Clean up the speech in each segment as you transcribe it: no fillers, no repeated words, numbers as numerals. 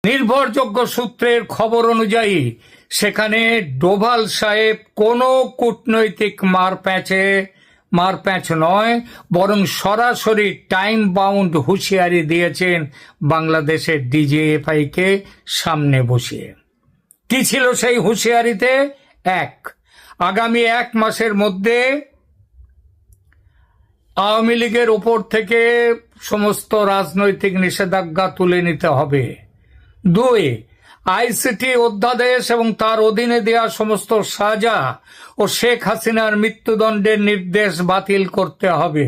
নির্ভরযোগ্য সূত্রের খবর অনুযায়ী সেখানে ডোভাল সাহেব কোনো কূটনৈতিক মারপ্যাঁচ নয়, বরং সরাসরি টাইম বাউন্ড হুঁশিয়ারি দিয়েছেন বাংলাদেশের ডিজিএফআই কে সামনে বসিয়ে। কি ছিল সেই হুঁশিয়ারিতে? আগামী 1 মাসের মধ্যে আওয়ামী লীগের উপর থেকে সমস্ত রাজনৈতিক নিষেধাজ্ঞা তুলে নিতে হবে। 2, আইসিটি অধ্যাদেশ এবং তার অধীনে দেওয়া সমস্ত সাজা ও শেখ হাসিনার মৃত্যুদণ্ডের নির্দেশ বাতিল করতে হবে।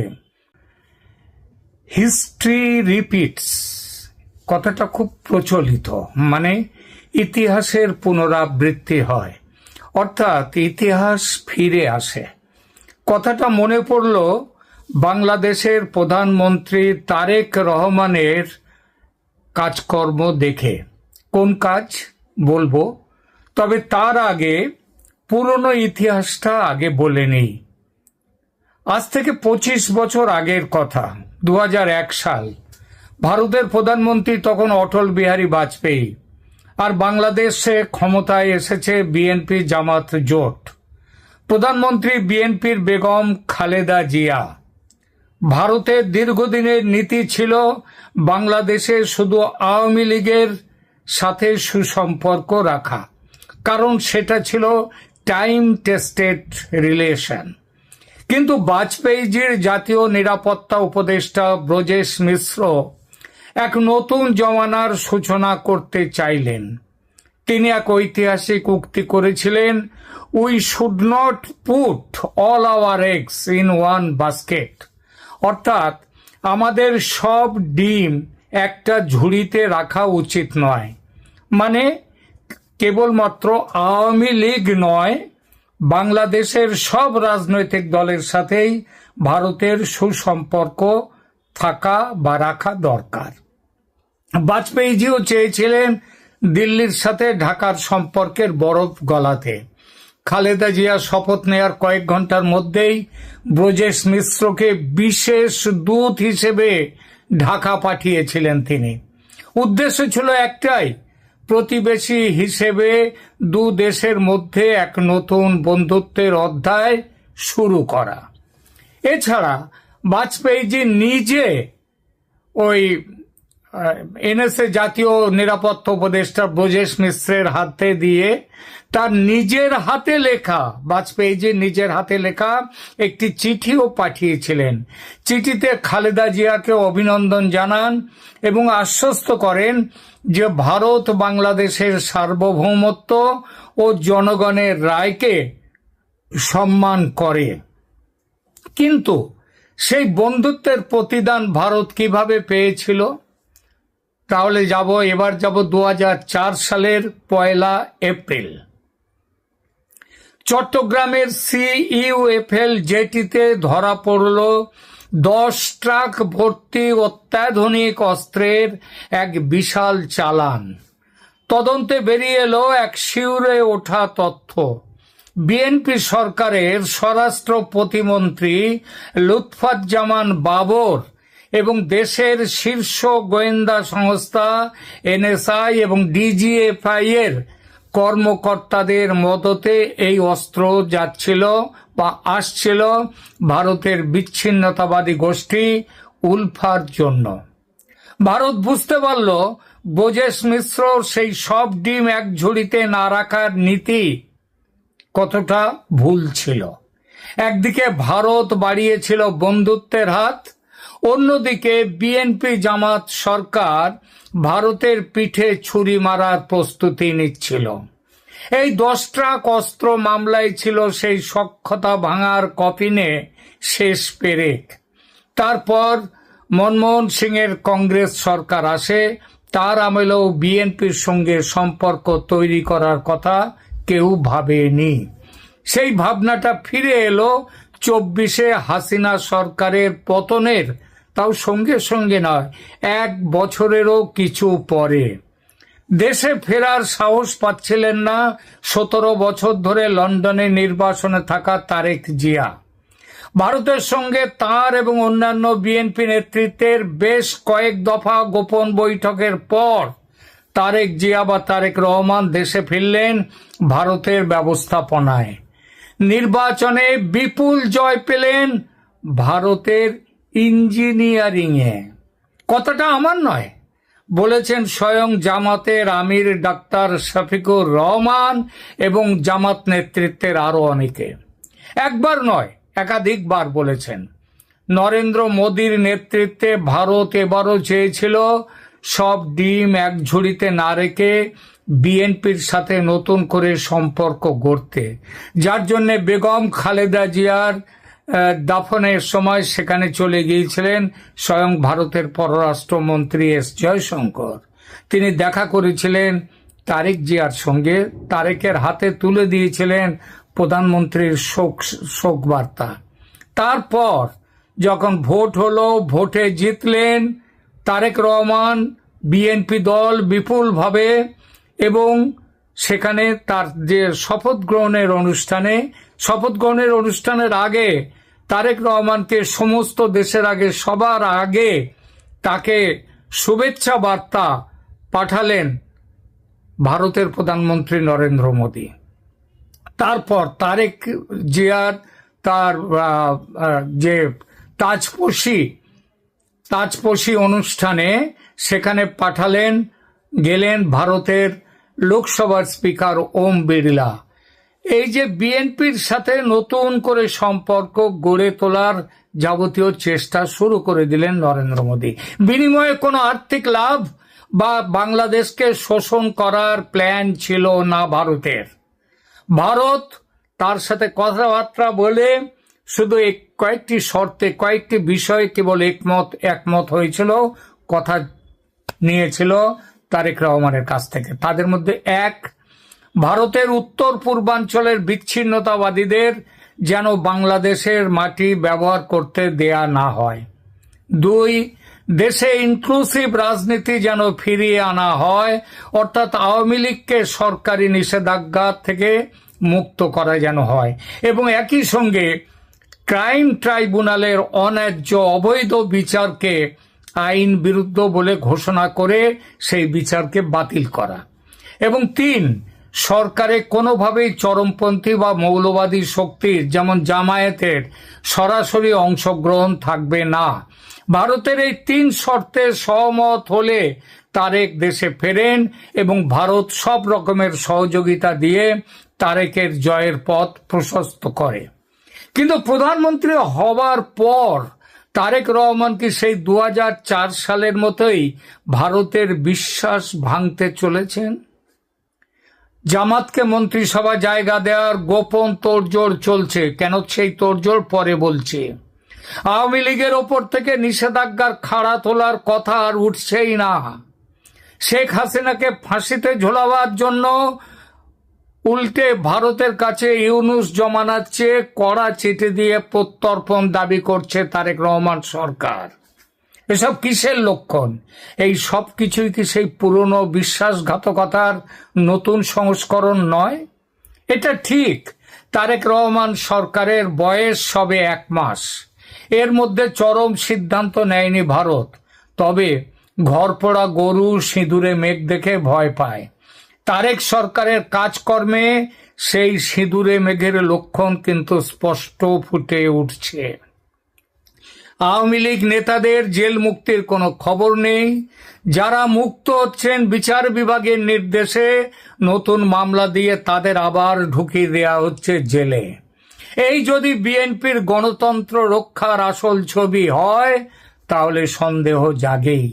হিস্ট্রি রিপিটস কথাটা খুব প্রচলিত, মানে ইতিহাসের পুনরাবৃত্তি হয়, অর্থাৎ ইতিহাস ফিরে আসে। কথাটা মনে পড়ল বাংলাদেশের প্রধানমন্ত্রী তারেক রহমানের কাজকর্ম দেখে। কোন কাজ বলবো, তবে তার আগে পুরনো ইতিহাসটা আগে বলে নেই। আজ থেকে 25 বছর আগের কথা, 2001 সাল। ভারতের প্রধানমন্ত্রী তখন অটল বিহারী বাজপেয়ী, আর বাংলাদেশে ক্ষমতায় এসেছে বিএনপি জামাত জোট। প্রধানমন্ত্রী বিএনপির বেগম খালেদা জিয়া। ভারতের দীর্ঘদিনের নীতি ছিল বাংলাদেশে শুধু আওয়ামী লীগের সাথে সুসম্পর্ক রাখা, কারণ সেটা ছিল টাইম টেস্টেড রিলেশন। কিন্তু বাজপেয়ীজির জাতীয় নিরাপত্তা উপদেষ্টা ব্রজেশ মিশ্র এক নতুন জমানার সূচনা করতে চাইলেন। তিনি এক ঐতিহাসিক উক্তি করেছিলেন, we should not put all our eggs in one basket, অর্থাৎ আমাদের সব ডিম একটা ঝুড়িতে রাখা উচিত নয়। মানে কেবলমাত্র আওয়ামী লীগ নয়, বাংলাদেশের সব রাজনৈতিক দলের সাথেই ভারতের সুসম্পর্ক থাকা বা রাখা দরকার। বাজপেয়ীজিও চেয়েছিলেন দিল্লির সাথে ঢাকার সম্পর্কের বরফ গলাতে। খালেদা জিয়া শপথ নেয়ার কয়েক ঘন্টার মধ্যেই ব্রজেশ মিশ্রকে বিশেষ দূত হিসেবে ঢাকা পাঠিয়েছিলেন তিনি। উদ্দেশ্য ছিল একটাই, প্রতিবেশী হিসেবে দু দেশের মধ্যে এক নতুন বন্ধুত্বের অধ্যায় শুরু করা। এছাড়া বাজপেয়ীজি নিজে ওই এনএসএ জাতীয় নিরাপত্তা উপদেষ্টা ব্রজেশ মিশ্রের হাতে দিয়ে তার নিজের হাতে লেখা, বাজপেয়ীজির নিজের হাতে লেখা একটি চিঠিও পাঠিয়েছিলেন। চিঠিতে খালেদা জিয়াকে অভিনন্দন জানান এবং আশ্বস্ত করেন যে ভারত বাংলাদেশের সার্বভৌমত্ব ও জনগণের রায়কে সম্মান করে। কিন্তু সেই বন্ধুত্বের প্রতিদান ভারত কিভাবে পেয়েছিল? তাহলে এবার যাব 2004 সালের 1 এপ্রিল। চট্টগ্রামের CUFL জেটিতে ধরা পড়ল 10 ট্রাক ভর্তি অত্যাধুনিক অস্ত্রের এক বিশাল চালান। তদন্তে বেরিয়ে এলো এক শিউরে ওঠা তথ্য। বিএনপি সরকারের স্বরাষ্ট্র প্রতিমন্ত্রী লুৎফুজ্জামান বাবর এবং দেশের শীর্ষ গোয়েন্দা সংস্থা NSI এবং DGFI এর কর্মকর্তাদের মদতে এই অস্ত্র যাচ্ছিল বা আসছিল ভারতের বিচ্ছিন্নতাবাদী গোষ্ঠী উলফার জন্য। ভারত বুঝতে পারল ব্রজেশ মিশ্র সেই সব ডিম এক ঝুড়িতে না রাখার নীতি কতটা ভুল ছিল। একদিকে ভারত বাড়িয়েছিল বন্ধুত্বের হাত, অন্যদিকে বিএনপি জামাত সরকার ভারতের পিঠে ছুরি মারার প্রস্তুতি নিচ্ছিল। এই 10 ট্রাক অস্ত্র মামলায় ছিল সেই সখ্যতা ভাঙার কফিনে শেষ পেরেক। তারপর মনমোহন সিংয়ের কংগ্রেস সরকার আসে। তার আমলেও বিএনপির সঙ্গে সম্পর্ক তৈরি করার কথা কেউ ভাবেনি। সেই ভাবনাটা ফিরে এলো 24-এ হাসিনা সরকারের পতনের, তাও সঙ্গে সঙ্গে নয়, 1 বছরেরও কিছু পরে। দেশে ফেরার সাহস পাচ্ছিলেন না 17 বছর ধরে লন্ডনে নির্বাসনে থাকা তারেক জিয়া। ভারতের সঙ্গে তার এবং অন্যান্য বিএনপি নেতৃত্বের বেশ কয়েক দফা গোপন বৈঠকের পর তারেক জিয়া বা তারেক রহমান দেশে ফিরলেন ভারতের ব্যবস্থাপনায়। নির্বাচনে বিপুল জয় পেলেন ভারতের ইঞ্জিনিয়ারিংয়ে। কথাটা আমার নয়, বলেছেন স্বয়ং জামাতের আমির ডাক্তার শফিকুর রহমান এবং জামাত নেতৃত্বের আরো অনেকে। একবার নয়, একাধিকবার বলেছেন। নরেন্দ্র মোদীর নেতৃত্বে ভারত এবারও চেয়েছিল সব ডিম এক ঝুড়িতে না রেখে বিএনপির সাথে নতুন করে সম্পর্ক গড়তে, যার জন্য বেগম খালেদা জিয়ার দাফনের সময় সেখানে চলে গিয়েছিলেন স্বয়ং ভারতের পররাষ্ট্রমন্ত্রী এস জয়শঙ্কর। তিনি দেখা করেছিলেন তারেক জিয়ার সঙ্গে, তারেকের হাতে তুলে দিয়েছিলেন প্রধানমন্ত্রীর শোক বার্তা। তারপর যখন ভোট হলো, ভোটে জিতলেন তারেক রহমান, বিএনপি দল বিপুলভাবে, এবং সেখানে তার যে শপথ গ্রহণের অনুষ্ঠানের আগে তারেক রহমানকে সমস্ত দেশের আগে, সবার আগে তাকে শুভেচ্ছা বার্তা পাঠালেন ভারতের প্রধানমন্ত্রী নরেন্দ্র মোদী। তারপর তারেক জিয়ার তার যে তাজপোশি অনুষ্ঠানে সেখানে গেলেন ভারতের লোকসভার স্পিকার ওম বিড়লা। এই যে বিএনপির সাথে নতুন করে সম্পর্ক গড়ে তোলার যাবতীয় চেষ্টা শুরু করে দিলেন নরেন্দ্র মোদী। বিনিময়ে কোনো আর্থিক লাভ বা বাংলাদেশকে শোষণ করার প্ল্যান ছিল না ভারতের। ভারত তার সাথে কথাবার্তা বলে শুধু কয়েকটি শর্তে, কয়েকটি বিষয়ে কেবল একমত হয়েছিল, কথা নিয়েছিল তারেক রহমানের কাছ থেকে। তাদের মধ্যে এক, ভারতের উত্তর পূর্বাঞ্চলের বিচ্ছিন্নতাবাদীদের যেন বাংলাদেশের মাটি ব্যবহার করতে দেয়া না হয়। দুই, দেশে ইনক্লুসিভ রাজনীতি যেন ফিরিয়ে আনা হয়, অর্থাৎ আওয়ামী লীগকে সরকারি নিষেধাজ্ঞা থেকে মুক্ত করা যেন হয়, এবং একই সঙ্গে ক্রাইম ট্রাইব্যুনালের অন্যায্য অবৈধ বিচারকে আইন বিরুদ্ধ বলে ঘোষণা করে সেই বিচারকে বাতিল করা। এবং তিন, সরকারে কোনোভাবেই চরমপন্থী বা মৌলবাদী শক্তির যেমন জামায়াতের সরাসরি অংশগ্রহণ থাকবে না। ভারতের এই তিন শর্তে সহমত হলে তারেক দেশে ফেরেন এবং ভারত সব রকমের সহযোগিতা দিয়ে তারেকের জয়ের পথ প্রশস্ত করে। কিন্তু প্রধানমন্ত্রী হবার পর তারেক রহমান কি সেই 2004 সালের মতোই ভারতের বিশ্বাস ভাঙতে চলেছেন? জামাতকে মন্ত্রিসভা জায়গা দেওয়ার গোপন তোড়জোড় চলছে। কেন সেই তোড়জোড় পরে বলছি। আওয়ামী লীগের ওপর থেকে নিষেধাজ্ঞার খাড়া তোলার কথা আর উঠছেই না। শেখ হাসিনাকে ফাঁসিতে ঝোলাবার জন্য উল্টে ভারতের কাছে ইউনূস জমানার চেয়ে কড়া চিঠি দিয়ে প্রত্যর্পণ দাবি করছে তারেক রহমান সরকার। এসব কিসের লক্ষণ? এই সব কিছুই কি সেই পুরনো বিশ্বাসঘাতকতার নতুন সংস্করণ নয়? এটা ঠিক, তারেক রহমান সরকারের বয়স সবে 1 মাস। এর মধ্যে চরম সিদ্ধান্ত নেয়নি ভারত। তবে ঘরপোড়া গরু সিঁদুরে মেঘ দেখে ভয় পায়। তারেক সরকারের কাজকর্মে সেই সিঁদুরে মেঘের লক্ষণ কিন্তু স্পষ্ট ফুটে উঠছে। আওয়ামী লীগ নেতাদের জেল মুক্তির কোনো খবর নেই। যারা মুক্ত হচ্ছেন বিচার বিভাগের নির্দেশে নতুন মামলা দিয়ে তাদের আবার ঢুকিয়ে দেয়া হচ্ছে জেলে। এই যদি বিএনপির গণতন্ত্র রক্ষার আসল ছবি হয় তাহলে সন্দেহ জাগেই।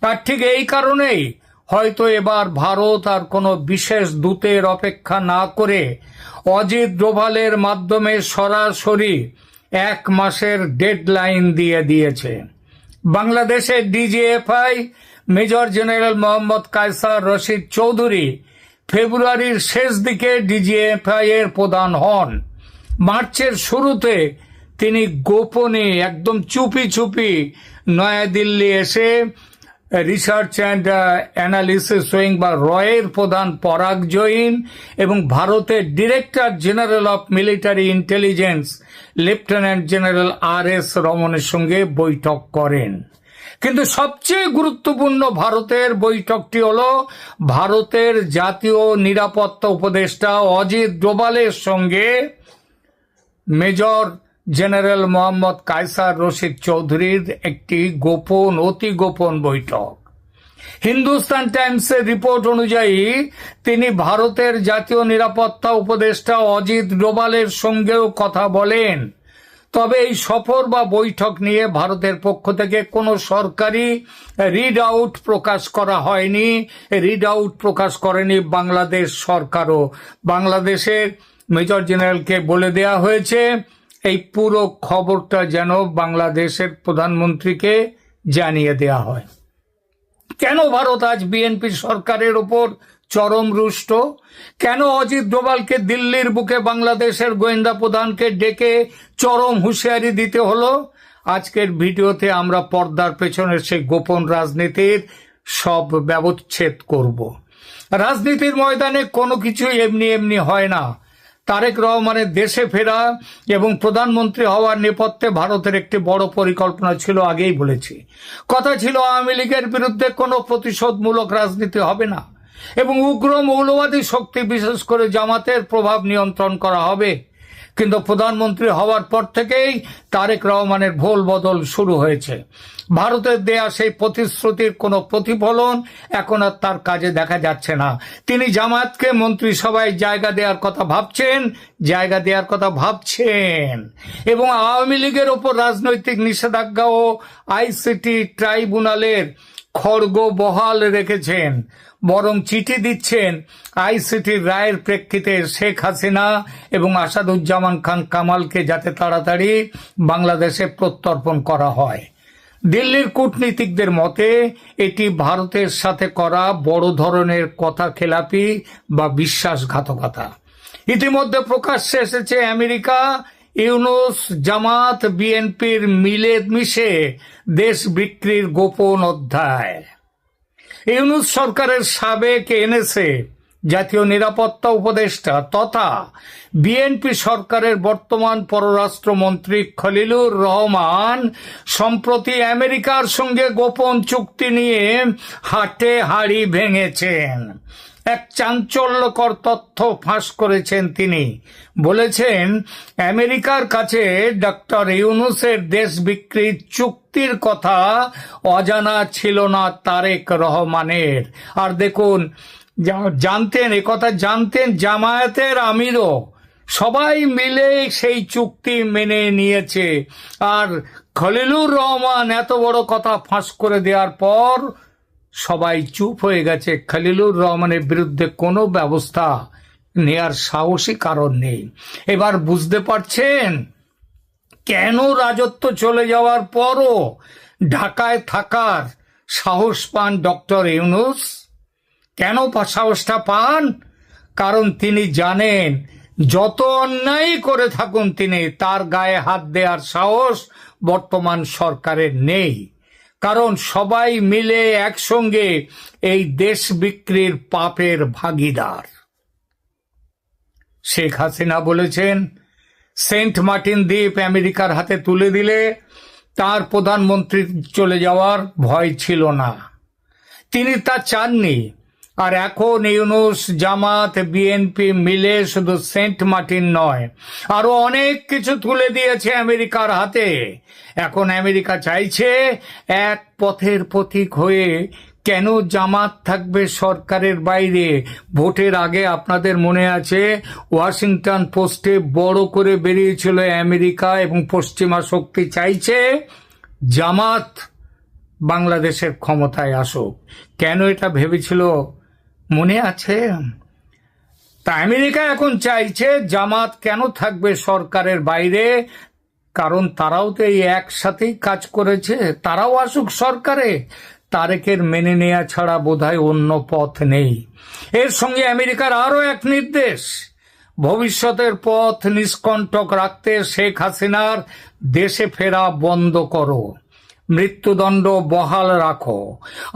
আর ঠিক এই কারণেই হয়তো এবার ভারত আর কোনো বিশেষ দূতের অপেক্ষা না করে অজিত ডোভালের মাধ্যমে সরাসরি 1 মাসের ডেডলাইন দিয়ে দিয়েছে। বাংলাদেশের DGFI major general Mohammad Kaiser Rashid Chowdhury ফেব্রুয়ারির শেষ দিকে ডিজিএফআই এর প্রধান হন। মার্চের শুরুতে তিনি গোপনে একদম চুপি নয়াদিল্লি এসে রিসার্চ অ্যান্ড অ্যানালিসিস উইং বা রয়ের প্রধান পরাগ জৈন এবং ভারতের director general of military intelligence lieutenant general R S রমনের সঙ্গে বৈঠক করেন। কিন্তু সবচেয়ে গুরুত্বপূর্ণ ভারতের বৈঠকটি হলো ভারতের জাতীয় নিরাপত্তা উপদেষ্টা অজিত ডোভালের সঙ্গে মেজর জেনারেল মোহাম্মদ কায়সার রশিদ চৌধুরীর একটি অতি গোপন বৈঠক। হিন্দুস্তান টাইমসের রিপোর্ট অনুযায়ী তিনি ভারতের জাতীয় নিরাপত্তা উপদেষ্টা অজিত ডোভালের সঙ্গেও কথা বলেন। তবে এই সফর বা বৈঠক নিয়ে ভারতের পক্ষ থেকে কোনো সরকারি রিড আউট প্রকাশ করা হয়নি। রিড আউট প্রকাশ করেনি বাংলাদেশ সরকারও। বাংলাদেশের মেজর জেনারেলকে বলে দেয়া হয়েছে এই পুরো খবরটা যেন বাংলাদেশের প্রধানমন্ত্রীকে জানিয়ে দেয়া হয়। কেন ভারত আজ বিএনপি সরকারের ওপর চরম রুষ্ট? কেন অজিত ডোভালকে দিল্লির বুকে বাংলাদেশের গোয়েন্দা প্রধানকে ডেকে চরম হুঁশিয়ারি দিতে হলো? আজকের ভিডিওতে আমরা পর্দার পেছনের সেই গোপন রাজনীতির সব ব্যবচ্ছেদ করব। রাজনীতির ময়দানে কোনো কিছুই এমনি এমনি হয় না। তারেক রহমানের দেশে ফেরা এবং প্রধানমন্ত্রী হওয়ার নেপথ্যে ভারতের একটি বড় পরিকল্পনা ছিল, আগেই বলেছি। কথা ছিল আওয়ামী লীগের বিরুদ্ধে কোনো প্রতিশোধমূলক রাজনীতি হবে না এবং উগ্র মৌলবাদী শক্তি বিশেষ করে জামাতের প্রভাব নিয়ন্ত্রণ করা হবে। কিন্তু প্রধানমন্ত্রী হওয়ার পর থেকেই তারেক রহমানের ভোল বদল শুরু হয়েছে। ভারতের দেয়া সেই প্রতিশ্রুতির কোনো প্রতিফলন এখন আর তার কাজে দেখা যাচ্ছে না। তিনি জামায়াতকে মন্ত্রিসভায় জায়গা দেওয়ার কথা ভাবছেন এবং আওয়ামী লীগের ওপর রাজনৈতিক নিষেধাজ্ঞা ও আইসিটি ট্রাইব্যুনালের খড়গ বহাল রেখেছেন। বরং চিঠি দিচ্ছেন আইসিটির রায়ের প্রেক্ষিতে শেখ হাসিনা এবং আসাদুজ্জামান খান কামালকে যাতে তাড়াতাড়ি বাংলাদেশে প্রত্যর্পণ করা হয়। দিল্লির কূটনীতিকদের মতে এটি ভারতের সাথে করা বড় ধরনের কথা খেলাপি বা বিশ্বাসঘাতকতা। ইতিমধ্যে প্রকাশ্যে এসেছে আমেরিকা, ইউনূস, জামাত, বিএনপির মিলেমিশে দেশ বিক্রির গোপন অধ্যায়। ইউনূস সরকারের সাবেক এনএসএ জাতীয় নিরাপত্তা উপদেষ্টা তথা বিএনপি সরকারের বর্তমান পররাষ্ট্রমন্ত্রী খলিলুর রহমান সম্প্রতি আমেরিকার সঙ্গে গোপন চুক্তি নিয়ে হাড়ি ভেঙেছেন। এক চাঞ্চল্যকর তথ্য ফাঁস করেছেন তিনি। বলেছেন আমেরিকার কাছে ডক্টর ইউনূসের দেশ বিক্রির চুক্তির কথা অজানা ছিল না তারেক রহমানের। আর দেখুন, জানতেন জামায়াতের আমিরও। সবাই মিলে সেই চুক্তি মেনে নিয়েছে। আর খলিলুর রহমান এত বড় কথা ফাঁস করে দেওয়ার পর সবাই চুপ হয়ে গেছে। খলিলুর রহমানের বিরুদ্ধে কোনো ব্যবস্থা নেয়ার সাহসী কারণ নেই। এবার বুঝতে পারছেন কেন রাজত্ব চলে যাওয়ার পরও ঢাকায় থাকার সাহস পান ডক্টর ইউনূস? কেন সাহসটা পান? কারণ তিনি জানেন যত অন্যায় করে থাকুন তিনি, তার গায়ে হাত দেওয়ার সাহস বর্তমান সরকারের নেই। কারণ সবাই মিলে একসঙ্গে এই দেশ বিক্রির পাপের ভাগীদার। শেখ হাসিনা বলেছেন সেন্ট মার্টিন দ্বীপ আমেরিকার হাতে তুলে দিলে তার প্রধানমন্ত্রী চলে যাওয়ার ভয় ছিল না। তিনি তা চাননি। আর এখন ইউনূস, জামাত, বিএনপি মিলে শুধু সেন্ট মার্টিন নয়, আরো অনেক কিছু তুলে দিয়েছে আমেরিকার হাতে। এখন আমেরিকা চাইছে এক পথের পথিক হয়ে কেন জামাত থাকবে সরকারের বাইরে। ভোটের আগে আপনাদের মনে আছে ওয়াশিংটন পোস্টে বড় করে বেরিয়েছিল আমেরিকা এবং পশ্চিমা শক্তি চাইছে জামাত বাংলাদেশের ক্ষমতায় আসুক। কেন এটা ভেবেছিল মনে আছে? তা আমেরিকা এখন চাইছে জামাত কেন থাকবে সরকারের বাইরে, কারণ তারাও তো এই একসাথেই কাজ করেছে, তারাও আসুক সরকারে। তারেকের মেনে নেওয়া ছাড়া বোধহয় অন্য পথ নেই। এর সঙ্গে আমেরিকার আরো এক নির্দেশ, ভবিষ্যতের পথ নিষ্কণ্টক রাখতে শেখ হাসিনার দেশে ফেরা বন্ধ করো, মৃত্যুদণ্ড বহাল রাখো,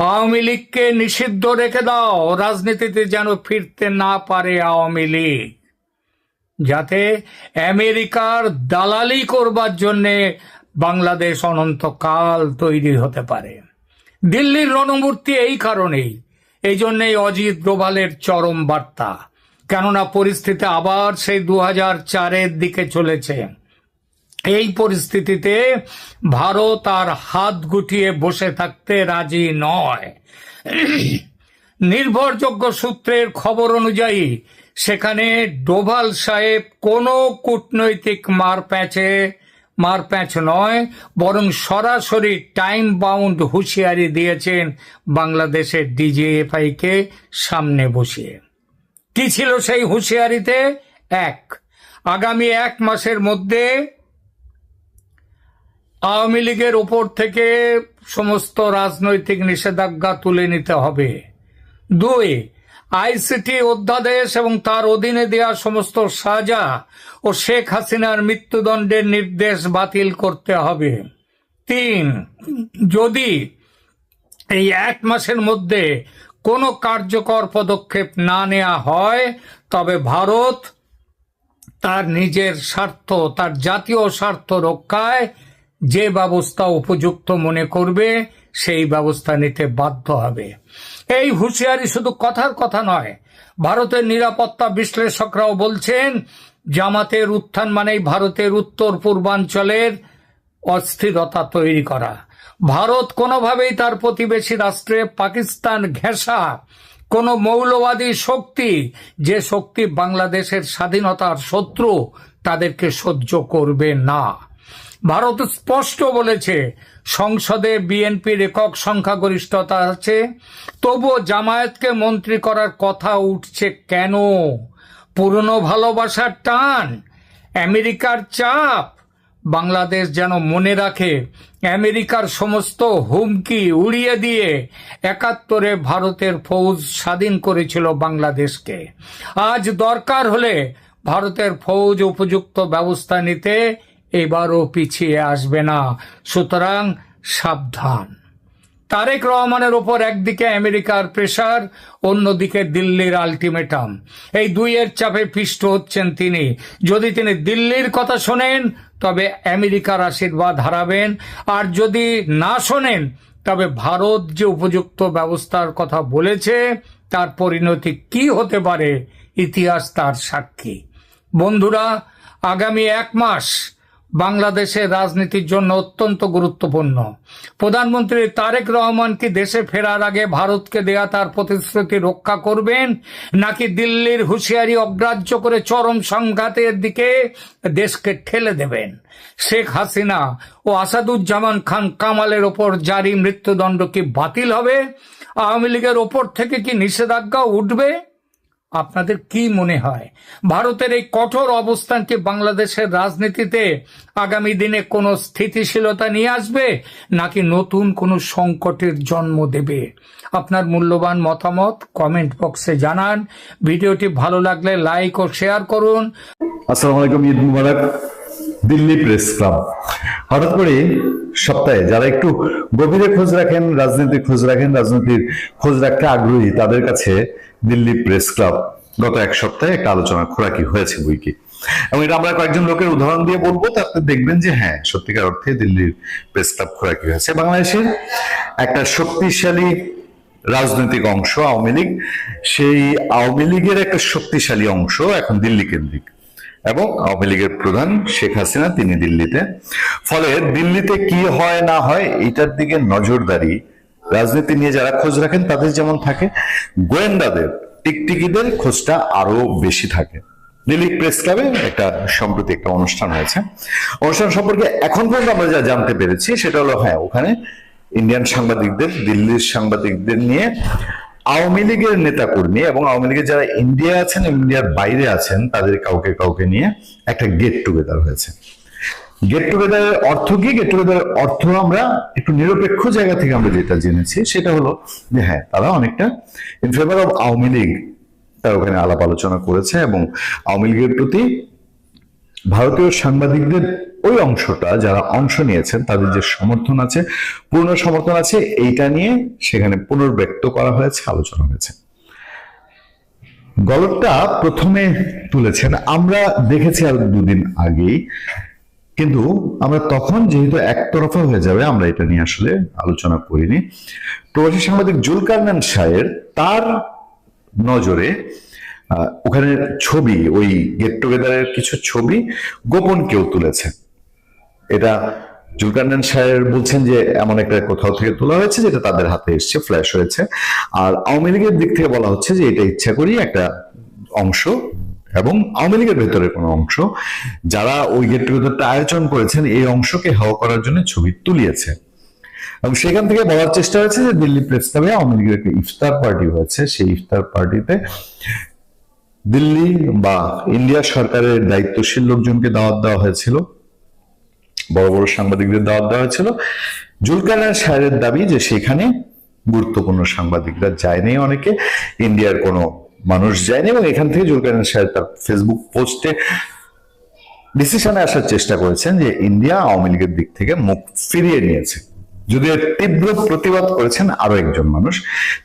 আওয়ামী লীগকে নিষিদ্ধ রেখে দাও, রাজনীতিতে যেন ফিরতে না পারে আওয়ামী লীগ, যাতে আমেরিকার দালালি করবার জন্যে বাংলাদেশ অনন্তকাল তৈরি হতে পারে। দিল্লির রণমূর্তি এই কারণেই, এই জন্যই অজিত ডোভালের চরম বার্তা। কেননা পরিস্থিতি আবার সেই 2004-এর দিকে চলেছে। এই পরিস্থিতিতে ভারত আর হাত গুটিয়ে বসে থাকতে রাজি নয়। নির্ভরযোগ্য সূত্রের খবর অনুযায়ী সেখানে ডোভাল সাহেব কোনো কূটনৈতিক মারপ্যাঁচ নয়, বরং সরাসরি টাইম বাউন্ড হুঁশিয়ারি দিয়েছেন বাংলাদেশের ডিজিএফআই কে সামনে বসিয়ে। কি ছিল সেই হুঁশিয়ারিতে? আগামী 1 মাসের মধ্যে আওয়ামী লীগের ওপর থেকে সমস্ত রাজনৈতিক নিষেধাজ্ঞা তুলে নিতে হবে। 2, আইসিটি অধ্যাদেশ এবং তার অধীনে দেওয়া সমস্ত সাজা ও শেখ হাসিনার মৃত্যুদণ্ডের নির্দেশ বাতিল করতে হবে। 3, যদি এই 1 মাসের মধ্যে কোনো কার্যকর পদক্ষেপ না নেওয়া হয়, তবে ভারত তার নিজের স্বার্থ, তার জাতীয় স্বার্থ রক্ষায় যে ব্যবস্থা উপযুক্ত মনে করবে সেই ব্যবস্থা নিতে বাধ্য হবে। এই হুঁশিয়ারি শুধু কথার কথা নয়, ভারতের নিরাপত্তা বিশ্লেষকরাও বলছেন জামাতের উত্থান মানেই ভারতের উত্তর পূর্বাঞ্চলের অস্থিরতা তৈরি করা। ভারত কোনোভাবেই তার প্রতিবেশী রাষ্ট্রে পাকিস্তান ঘেঁষা কোনো মৌলবাদী শক্তি, যে শক্তি বাংলাদেশের স্বাধীনতার শত্রু, তাদেরকে সহ্য করবে না। ভারত স্পষ্ট বলেছে সংসদে বিএনপির একক সংখ্যাগরিষ্ঠতা আছে, তবুও জামায়াতকে মন্ত্রী করার কথা উঠছে কেন? পুরনো ভালোবাসার টান, আমেরিকার চাপ? বাংলাদেশ যেন মনে রাখে আমেরিকার সমস্ত হুমকি উড়িয়ে দিয়ে 71-এ ভারতের ফৌজ স্বাধীন করেছিল বাংলাদেশকে। আজ দরকার হলে ভারতের ফৌজ উপযুক্ত ব্যবস্থা নিতে এবারও পিছিয়ে আসবে না। সুতরাং সাবধান। তারেক রহমানের ওপর একদিকে আমেরিকার প্রেসার, অন্যদিকে দিল্লির আলটিমেটাম। এই দুইয়ের চাপে পিষ্ট হচ্ছেন তিনি। যদি তিনি দিল্লির কথা শোনেন তবে আমেরিকার আশীর্বাদ হারাবেন, আর যদি না শোনেন তবে ভারত যে উপযুক্ত ব্যবস্থার কথা বলেছে তার পরিণতি কি হতে পারে ইতিহাস তার সাক্ষী। বন্ধুরা, আগামী 1 মাস বাংলাদেশের রাজনীতির জন্য অত্যন্ত গুরুত্বপূর্ণ। প্রধানমন্ত্রী তারেক রহমান কি দেশে ফেরার আগে ভারতকে দেয়া তার প্রতিশ্রুতি রক্ষা করবেন, নাকি দিল্লির হুঁশিয়ারি অগ্রাহ্য করে চরম সংঘাতের দিকে দেশকে ঠেলে দেবেন? শেখ হাসিনা ও আসাদুজ্জামান খান কামালের ওপর জারি মৃত্যুদণ্ড কি বাতিল হবে? আওয়ামী লীগের ওপর থেকে কি নিষেধাজ্ঞা উঠবে? আপনাদের কি মনে হয়, ভারতের এই কঠোর অবস্থান কি বাংলাদেশের রাজনীতিতে আগামী দিনে কোনো স্থিতিশীলতা নিয়ে আসবে, নাকি নতুন কোনো সংকটের জন্ম দেবে? আপনার মূল্যবান মতামত কমেন্ট বক্সে জানান। ভিডিওটি ভালো লাগলে লাইক ও শেয়ার করুন। আসসালামু আলাইকুম, ঈদ মুবারক। দিল্লি প্রেস ক্লাব হঠাৎ করে সপ্তাহে যারা একটু গভীরে খোঁজ রাখেন, রাজনীতির খোঁজ রাখেন, রাজনীতির খোঁজ রাখতে আগ্রহী, তাদের কাছে দিল্লি প্রেস ক্লাব গত 1 সপ্তাহে একটা আলোচনা খোরাকি হয়েছে বইকি। এবং এটা আমরা কয়েকজন লোকের উদাহরণ দিয়ে বলবো, তাতে দেখবেন যে হ্যাঁ, সত্যিকার অর্থে দিল্লির প্রেস ক্লাব খোরাকি হয়েছে। বাংলাদেশের একটা শক্তিশালী রাজনৈতিক অংশ আওয়ামী লীগ, সেই আওয়ামী লীগের একটা শক্তিশালী অংশ এখন দিল্লি কেন্দ্রিক, এবং আওয়ামী লীগের প্রধান শেখ হাসিনা তিনি দিল্লিতে। ফলে দিল্লিতে কি হয় না হয় এটার দিকে নজরদারি রাজনীতি নিয়ে যারা খোঁজ রাখেন তাদের যেমন থাকে, গোয়েন্দাদের, টিকটিকিদের খোঁজটা আরো বেশি থাকে। দিল্লি প্রেস ক্লাবে সম্প্রতি একটা অনুষ্ঠান হয়েছে। অনুষ্ঠান সম্পর্কে এখন পর্যন্ত আমরা যা জানতে পেরেছি সেটা হলো, হ্যাঁ, ওখানে ইন্ডিয়ান সাংবাদিকদের, দিল্লির সাংবাদিকদের নিয়ে আওয়ামী লীগের নেতাকর্মী এবং আওয়ামী লীগের যারা ইন্ডিয়া আছেন, ইন্ডিয়ার বাইরে আছেন, তাদের কাউকে কাউকে নিয়ে একটা গেট টুগেদার হয়েছে। গেট টুগেদারের অর্থ কি? গেট টুগেদারের অর্থ আমরা একটু নিরপেক্ষ জায়গা থেকে আমরা যেটা জেনেছি সেটা হলো যে হ্যাঁ, তারা অনেকটা in favour of Awami League, তারা ওখানে আলাপ আলোচনা করেছে এবং আওয়ামী লীগের প্রতি ভারতীয় সাংবাদিকদের ওই অংশটা যারা অংশ নিয়েছেন তাদের যে সমর্থন আছে, পূর্ণ সমর্থন আছে, এইটা নিয়ে সেখানে পুনর্ব্যক্ত করা হয়েছে, আলোচনা হয়েছে। গল্পটা প্রথমে তুলেছেন আমরা দেখেছি আর 2 দিন আগেই কিন্তু আমরা তখন যেহেতু একতরফা হয়ে যাবে আমরা এটা নিয়ে আসলে আলোচনা করিনি। প্রবাসী সাংবাদিক জুলকারনাইন শাহের তার নজরে ওখানে ছবি, ওই গেট টুগেদারের কিছু ছবি গোপন কেউ তুলেছে। এটা জুলকারনাইন শাহের বলছেন যে এমন একটা কোথাও থেকে তোলা হয়েছে যেটা তাদের হাতে এসছে, ফ্ল্যাশ হয়েছে। আর আওয়ামী লীগের দিক থেকে বলা হচ্ছে যে এটা ইচ্ছা করি একটা অংশ এবং আওয়ামী লীগের ভেতরে কোনো অংশ যারা ওই গেট টুগেদারটা আয়োজন করেছেন এই অংশকে হাওয়া করার জন্য ছবি তুলিয়েছে। এবং সেখান থেকে বলার চেষ্টা হয়েছে যে দিল্লি প্রেস ক্লাবে আওয়ামী লীগের একটা ইফতার পার্টি হয়েছে, সেই ইফতার পার্টিতে দিল্লি বা ইন্ডিয়া সরকারের দায়িত্বশীল লোকজনকে দাওয়াত দেওয়া হয়েছিল, বড় বড় সাংবাদিকদের দাওয়াত দেওয়া হয়েছিল। জুলকারনাইন শাহের দাবি যে সেখানে গুরুত্বপূর্ণ সাংবাদিকরা যায়নি, অনেকে ইন্ডিয়ার কোনো মানুষ যায়নি। এবং এখান থেকে জুলকারনাইন শাহের তার ফেসবুক পোস্টে ডিসিশনে আসার চেষ্টা করেছেন যে ইন্ডিয়া আওয়ামী লীগের দিক থেকে মুখ ফিরিয়ে নিয়েছে। যদিও তীব্র প্রতিবাদ করেছেন আরো একজন মানুষ,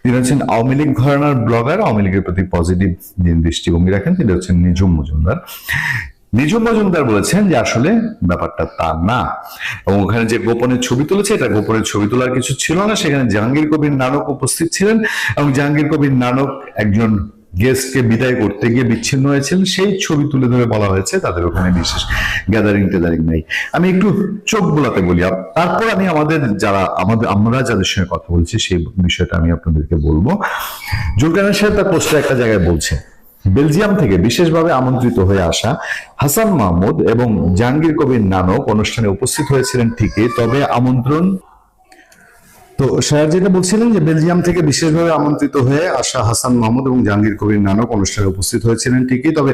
তিনি হচ্ছেন আওয়ামী লীগ ঘরানার ব্লগার, আওয়ামী লীগের প্রতি পজিটিভ দৃষ্টিভঙ্গি রাখেন, তিনি হচ্ছেন নিঝুম মজুমদার। নিঝুম মজুমদার বলেছেন যে আসলে ব্যাপারটা তা না, এবং ওখানে যে গোপনের ছবি তুলেছে এটা গোপনের ছবি তোলার কিছু ছিল না। সেখানে জাহাঙ্গীর কবির নানক উপস্থিত ছিলেন এবং জাহাঙ্গীর কবির নানক একজন গেস্টকে বিদায় করতে গিয়ে বিচ্ছিন্ন হয়েছেন, সেই ছবি তুলে ধরে বলা হয়েছে তাদের ওখানে বিশেষ গ্যাদারিং টেদারিং নেই। আমি একটু চোখ বোলাতে বলি, তারপর আমি আমরা যাদের সঙ্গে কথা বলছি সেই বিষয়টা আমি আপনাদেরকে বলবো। জুলকারনাইন সাহেব তার পোস্টে একটা জায়গায় বলছে বেলজিয়াম থেকে বিশেষভাবে আমন্ত্রিত হয়ে আসা হাসান মাহমুদ এবং জাহাঙ্গীর কবির নানক অনুষ্ঠানে উপস্থিত হয়েছিলেন ঠিকই, তবে আমন্ত্রণ তো শাহের যেটা বলছিলেন যে বেলজিয়াম থেকে বিশেষভাবে আমন্ত্রিত হয়ে আসা হাসান মাহমুদ এবং জাহাঙ্গীর কবির নানক অনুষ্ঠানে উপস্থিত হয়েছিলেন ঠিকই, তবে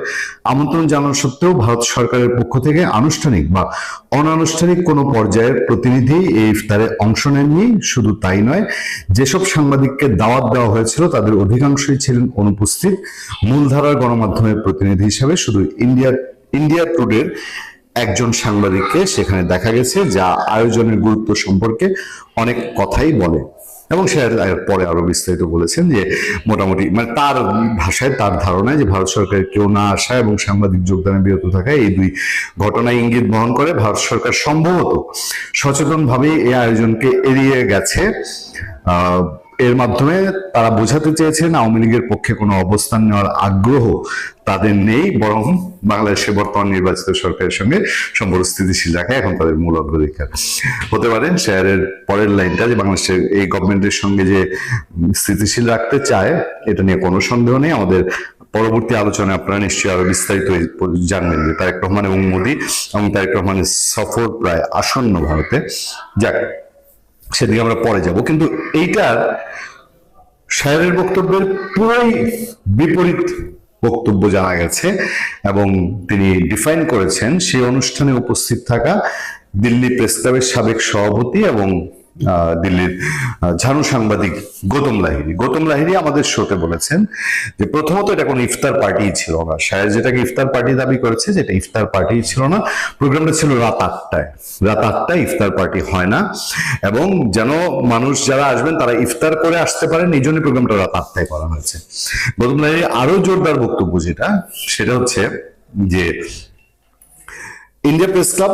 আমন্ত্রণ জানানো সত্ত্বেও ভারত সরকারের পক্ষ থেকে আনুষ্ঠানিক বা অনানুষ্ঠানিক কোনো পর্যায়ের প্রতিনিধি এই ইফতারে অংশ নেননি। শুধু তাই নয়, যেসব সাংবাদিককে দাওয়াত দেওয়া হয়েছিল তাদের অধিকাংশই ছিলেন অনুপস্থিত। মূলধারার গণমাধ্যমের প্রতিনিধি হিসেবে শুধু ইন্ডিয়া টুডের একজন সাংবাদিককে সেখানে দেখা গেছে, যা আয়োজনের গুরুত্ব সম্পর্কে অনেক কথাই বলে। এবং সে পরে আরো বিস্তারিত বলেছেন যে মোটামুটি মানে তার ভাষায় তার ধারণায় যে ভারত সরকারের কেউ না আসা এবং সাংবাদিক যোগদানে বিরত থাকা এই দুই ঘটনায় ইঙ্গিত বহন করে ভারত সরকার সম্ভবত সচেতনভাবে এই আয়োজনকে এড়িয়ে গেছে। এর মাধ্যমে তারা বোঝাতে চেয়েছেন আওয়ামী লীগের পক্ষে কোনো অবস্থান নেওয়ার আগ্রহ তাদের নেই, বরং বাংলাদেশের বর্তমান নির্বাচিত সরকারের সঙ্গে সম্পর্ক স্থিতিশীল রাখা এখন তাদের মূল অগ্রাধিকার হতে পারে। শেয়ারের পরের লাইনটা যে বাংলাদেশের এই গভর্নমেন্টের সঙ্গে যে স্থিতিশীল রাখতে চায় এটা নিয়ে কোনো সন্দেহ নেই। আমাদের পরবর্তী আলোচনায় আপনারা নিশ্চয়ই আরো বিস্তারিত জানবেন যে তারেক রহমান এবং মোদী এবং তারেক রহমানের সফর প্রায় আসন্ন ভারতে। যাক, সেদিকে আমরা পরে যাব, কিন্তু এইটার শাহের বক্তব্যের পুরোই বিপরীত বক্তব্য জানা গেছে এবং তিনি ডিফাইন করেছেন সেই অনুষ্ঠানে উপস্থিত থাকা দিল্লি প্রেস ক্লাবের সাবেক সভাপতি এবং দিল্লির ঝানু সাংবাদিক গৌতম লাহিড়ী আমাদের শোতে বলেছেন যে প্রথমত এটা কোনো ইফতার পার্টি ছিল না। শাহের যেটাকে ইফতার পার্টি দাবি করেছে যেটা ইফতার পার্টি ছিল না, প্রোগ্রামটা ছিল রাত 8টায় ইফতার পার্টি হয় না, এবং যেন মানুষ যারা আসবেন তারা ইফতার করে আসতে পারেন এই জন্য প্রোগ্রামটা রাত 8টায় করা হয়েছে। গৌতম লাহিড়ী আরো জোরদার বক্তব্য সেটা হচ্ছে যে ইন্ডিয়া প্রেস ক্লাব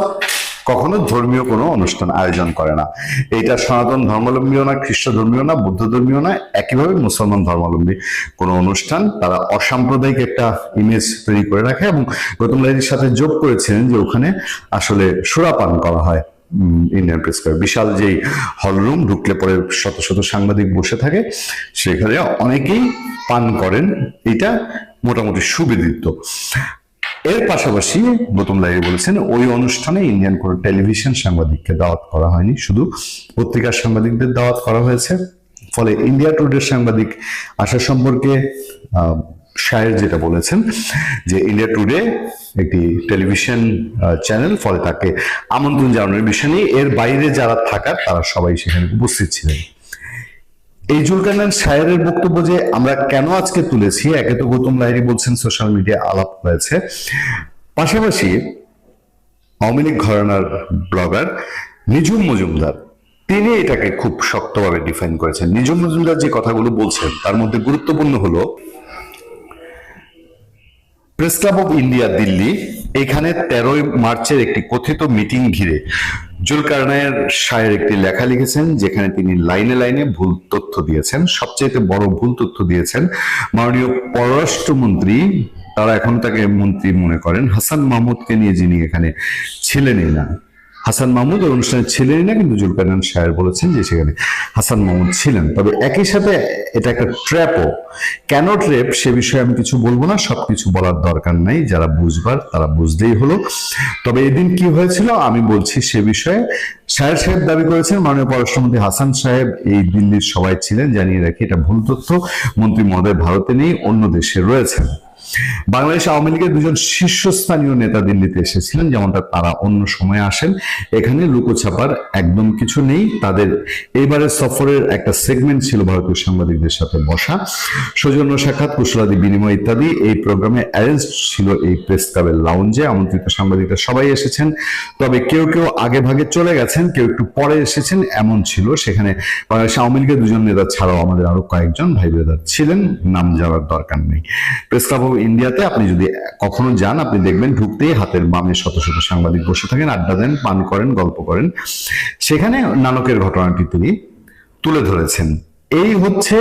কখনো ধর্মীয় কোনো অনুষ্ঠান আয়োজন করে না। এইটা সনাতন ধর্মাবলম্বীও না, খ্রিস্ট ধর্মীয় না, বৌদ্ধ ধর্মীয় না, একইভাবে মুসলমান ধর্মাবলম্বী কোনো অনুষ্ঠান তারা অসাম্প্রদায়িক একটা ইমেজ তৈরি করে রাখে। এবং গৌতম লাহিড়ীর সাথে যোগ করেছেন যে ওখানে আসলে সুরাপান করা হয়। ইন্ডিয়ান প্রেস ক্লাব বিশাল যেই হল রুম, ঢুকলে পরে শত শত সাংবাদিক বসে থাকে, সেখানে অনেকেই পান করেন, এটা মোটামুটি সুবিদিত। এর পাশাপাশি গৌতম লাহিড়ী বলেছেন ওই অনুষ্ঠানে ইন্ডিয়ান কোনো টেলিভিশন সাংবাদিককে দাওয়াত করা হয়নি, শুধু পত্রিকার সাংবাদিকদের দাওয়াত করা হয়েছে। ফলে ইন্ডিয়া টুডের সাংবাদিক আসা সম্পর্কে শাহের যেটা বলেছেন যে ইন্ডিয়া টুডে একটি টেলিভিশন চ্যানেল, ফলে তাকে আমন্ত্রণ জানানোর বিষয় নেই, এর বাইরে যারা থাকার তারা সবাই সেখানে উপস্থিত ছিলেন। এই জুলকারনাইন শাহের বক্তব্য যে আমরা কেন আজকে তুলেছি, একে তো গৌতম লাহিড়ী বলছেন সোশ্যাল মিডিয়ায় আলাপ হয়েছে, পাশাপাশি আওয়ামী লীগ ঘরানার ব্লগার নিঝুম মজুমদার তিনি এটাকে খুব শক্তভাবে ডিফাইন করেছেন। নিঝুম মজুমদার যে কথাগুলো বলছেন তার মধ্যে গুরুত্বপূর্ণ হলো press club of India Delhi এখানে 13 মার্চের একটি কথিত মিটিং ঘিরে জুলকারনায়ের শাহের একটি লেখা লিখেছেন, যেখানে তিনি লাইনে লাইনে ভুল তথ্য দিয়েছেন। সবচেয়ে বড় ভুল তথ্য দিয়েছেন মাননীয় পররাষ্ট্রমন্ত্রী, তারা এখন তাকে মন্ত্রী মনে করেন, হাসান মাহমুদকে নিয়ে, যিনি এখানে ছিলেনই না। হাসান মাহমুদ ওই অনুষ্ঠানে ছিলেনই না, কিন্তু জুলকারনাইন শাহের বলেছেন যে সেখানে হাসান মাহমুদ ছিলেন। তবে একই সাথে এটা একটা ট্র্যাপও। কেন ট্র্যাপ সে বিষয়ে আমি কিছু বলবো না, সবকিছু বলার দরকার নাই, যারা বুঝবার তারা বুঝলেই হলো। তবে এদিন কি হয়েছিল আমি বলছি সে বিষয়ে। শাহের সাহেব দাবি করেছেন মাননীয় পররাষ্ট্রমন্ত্রী হাসান সাহেব এই দিল্লির সভায় ছিলেন। জানিয়ে রাখি এটা ভুল তথ্য। মন্ত্রী মহোদয় ভারতে নেই, অন্য দেশে রয়েছেন। বাংলাদেশ আওয়ামী লীগের দুজন শীর্ষস্থানীয় নেতা দিল্লিতে এসেছিলেন, যেমনটা তারা অন্য সময় আসেন। এখানে লুকোছাপার একদম কিছু নেই। তাদের এইবারের সফরের একটা সেগমেন্ট ছিল ভারতীয় সাংবাদিকদের সাথে বসা, সৌজন্য সাক্ষাৎ, কুশলাদি বিনিময় ইত্যাদি। এই প্রোগ্রামে অ্যারেঞ্জ ছিল এই প্রেস ক্লাবের লাউঞ্জে। আমন্ত্রিত সাংবাদিকরা সবাই এসেছেন, তবে কেউ কেউ আগে ভাগে চলে গেছেন, কেউ একটু পরে এসেছেন, এমন ছিল। সেখানে বাংলাদেশ আওয়ামী লীগের দুজন নেতা ছাড়াও আমাদের আরো কয়েকজন ভাই ব্রাদার ছিলেন, নাম যাওয়ার দরকার নেই। প্রেস ক্লাব অফ ইন্ডিয়াতে আপনি যদি কখনো যান, আপনি দেখবেন ঢুকতেই হাতের বামে শত শত সাংবাদিক বসে থাকেন, আড্ডা দেন, পান করেন, গল্প করেন। সেখানে নানকের ঘটনাটি তিনি তুলে ধরেছেন। এই হচ্ছে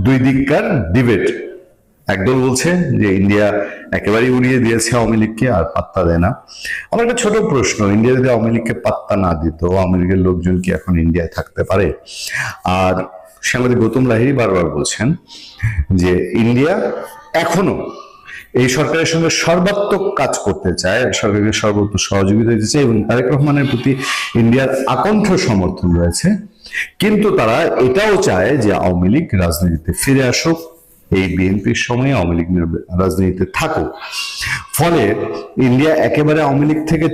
দুই দিককার ডিবেট। একদল বলছে যে ইন্ডিয়া একেবারেই উড়িয়ে দিয়েছে আওয়ামী লীগকে, আর পাত্তা দেয় না। আমার একটা ছোট প্রশ্ন, ইন্ডিয়া যদি আওয়ামী লীগকে পাত্তা না দিত, আওয়ামী লীগের লোকজন কি এখন ইন্ডিয়ায় থাকতে পারে? আর সাংবাদিক গৌতম লাহিড়ী বারবার বলছেন যে ইন্ডিয়া এখনো এই সরকারের সঙ্গে সর্বাত্মক কাজ করতে চায়, সরকারকে সর্বোচ্চ সহযোগিতা দিতে চায়, এবং তারেক রহমানের প্রতি ইন্ডিয়ার আকণ্ঠ সমর্থন রয়েছে। কিন্তু তারা এটাও চায় যে আওয়ামী লীগ রাজনীতিতে ফিরে আসুক, এই বিএনপির সময়ে আওয়ামী লীগ রাজনীতিতে থাকুক। ফলে ইন্ডিয়া একেবারে আওয়ামী লীগ থেকে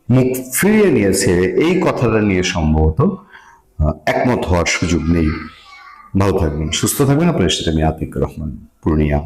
মুখ ফিরিয়ে নিয়েছে, এই কথাটা নিয়ে সম্ভবত একমত হওয়ার সুযোগ নেই। ভালো থাকবেন, সুস্থ থাকবেন। আপনার সাথে আমি আতিক রহমান, পূর্ণিয়া।